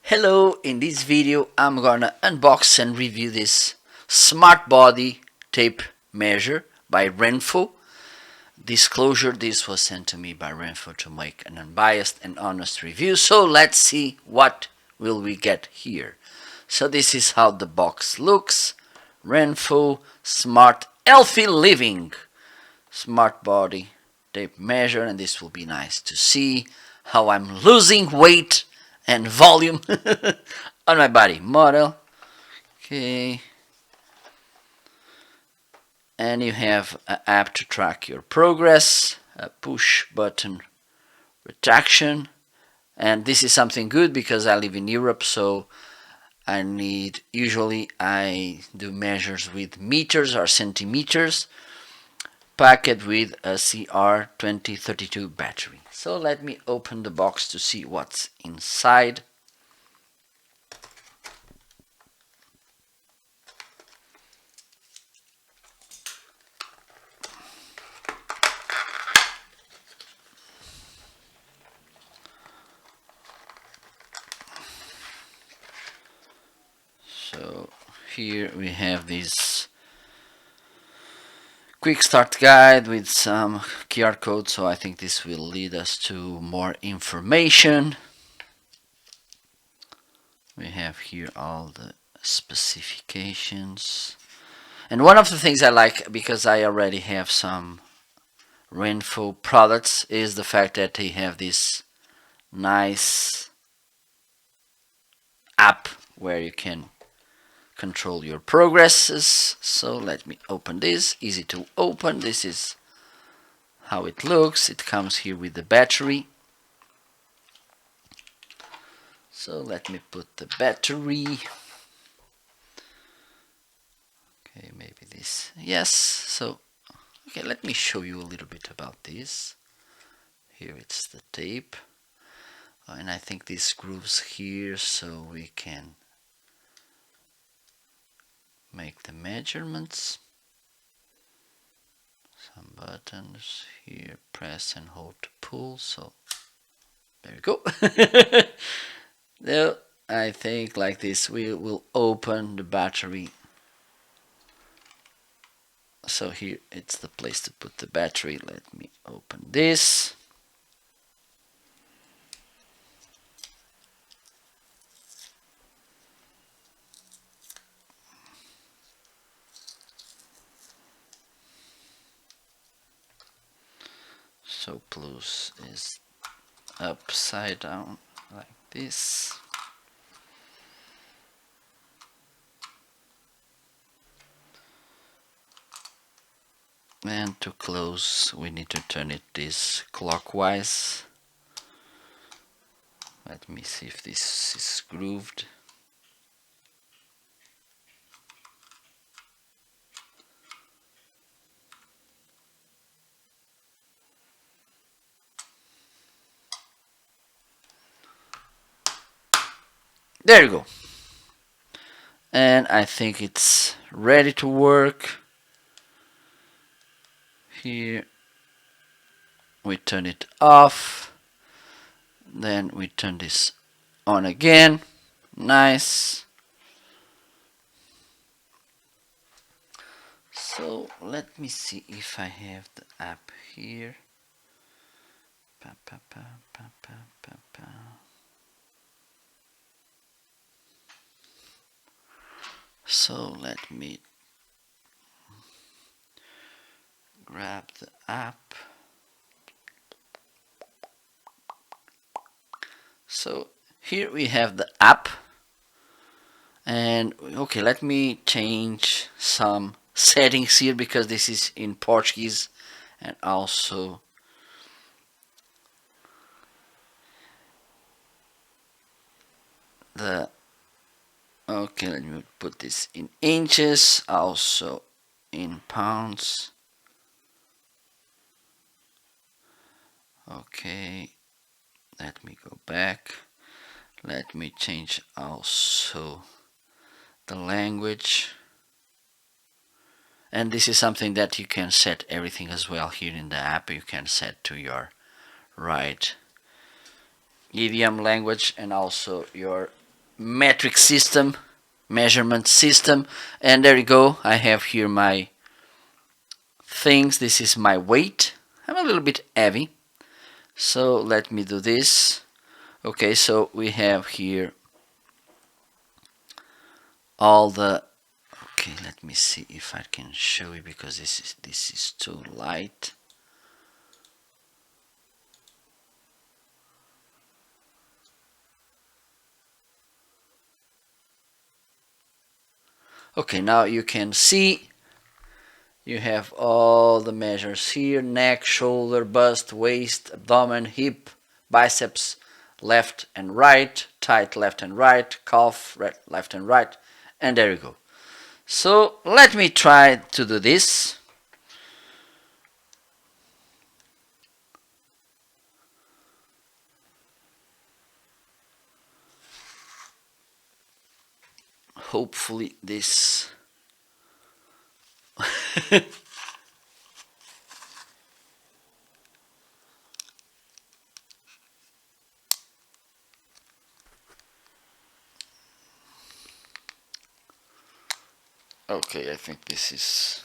Hello, in this video I'm gonna unbox and review this smart body tape measure by Renpho. Disclosure, this was sent to me by Renpho to make an unbiased and honest review, so let's see what will we get here. So this is how the box looks. Renpho Smart Healthy Living Smart Body Tape Measure, and this will be nice to see how I'm losing weight and volume on my body. Model. Okay. And you have an app to track your progress, a push button retraction. And this is something good because I live in Europe, so usually I do measures with meters or centimeters, packed with a CR2032 battery. So let me open the box to see what's inside. So here we have this quick start guide with some QR code, so I think this will lead us to more information. We have here all the specifications, and one of the things I like, because I already have some Renpho products, is the fact that they have this nice app where you can control your progresses. So let me open this. Easy to open. This is how it looks. It comes here with the battery. So let me put the battery. Okay, maybe this. Yes. So okay, let me show you a little bit about this. Here it's the tape, and I think this grooves here so we can make the measurements. Some buttons here, press and hold to pull, so there we go. Now I think like this we will open the battery. So here it's the place to put the battery. Let me open this. So plus is upside down like this. And to close we need to turn it this clockwise. Let me see if this is grooved. There you go. And I think it's ready to work. Here we turn it off. Then we turn this on again. Nice. So let me see if I have the app here. So let me grab the app. So here we have the app, and okay, let me change some settings here because this is in Portuguese, and also the okay, let me put this in inches, also in pounds. Okay, let me go back. Let me change also the language. And this is something that you can set everything as well here in the app. You can set to your right idiom language and also your metric system, measurement system, and there you go. I have here my things. This is my weight. I'm a little bit heavy, so let me do this. Okay, so we have here all the, okay, let me see if I can show you, because this is too light. Okay, now you can see you have all the measures here: neck, shoulder, bust, waist, abdomen, hip, biceps, left and right, tight left and right, calf left and right, and there you go. So let me try to do this. Hopefully this okay, I think this is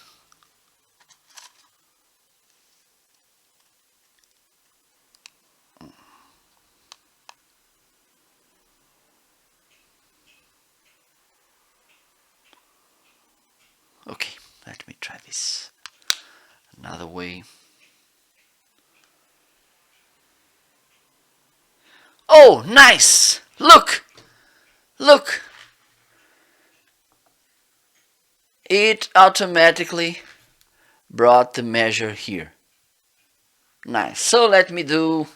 okay. Let me try this another way. Oh, nice! Look! Look! It automatically brought the measure here. Nice. So let me do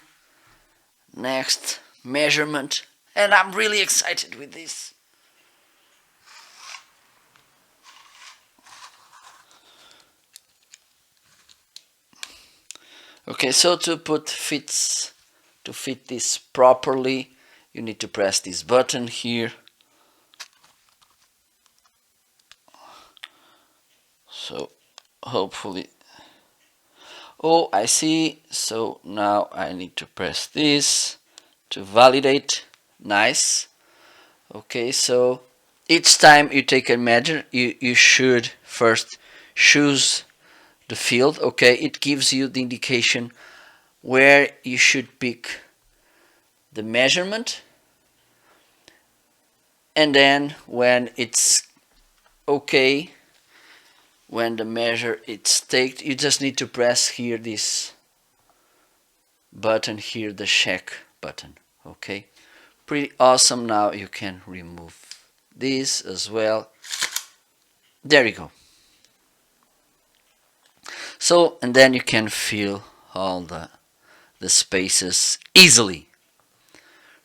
next measurement, and I'm really excited with this. Okay, so to fit this properly, you need to press this button here. So hopefully, oh, I see. So now I need to press this to validate. Nice. Okay, so each time you take a measure, you should first choose the field. Okay, it gives you the indication where you should pick the measurement, and then when it's okay, when the measure it's taken, you just need to press here this button here, the check button. Okay, pretty awesome. Now you can remove this as well. There you go. So, and then you can fill all the spaces easily.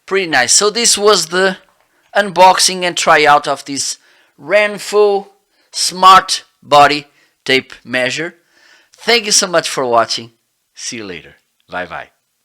Pretty nice. So this was the unboxing and tryout of this Renpho smart body tape measure. Thank you so much for watching. See you later. Bye bye.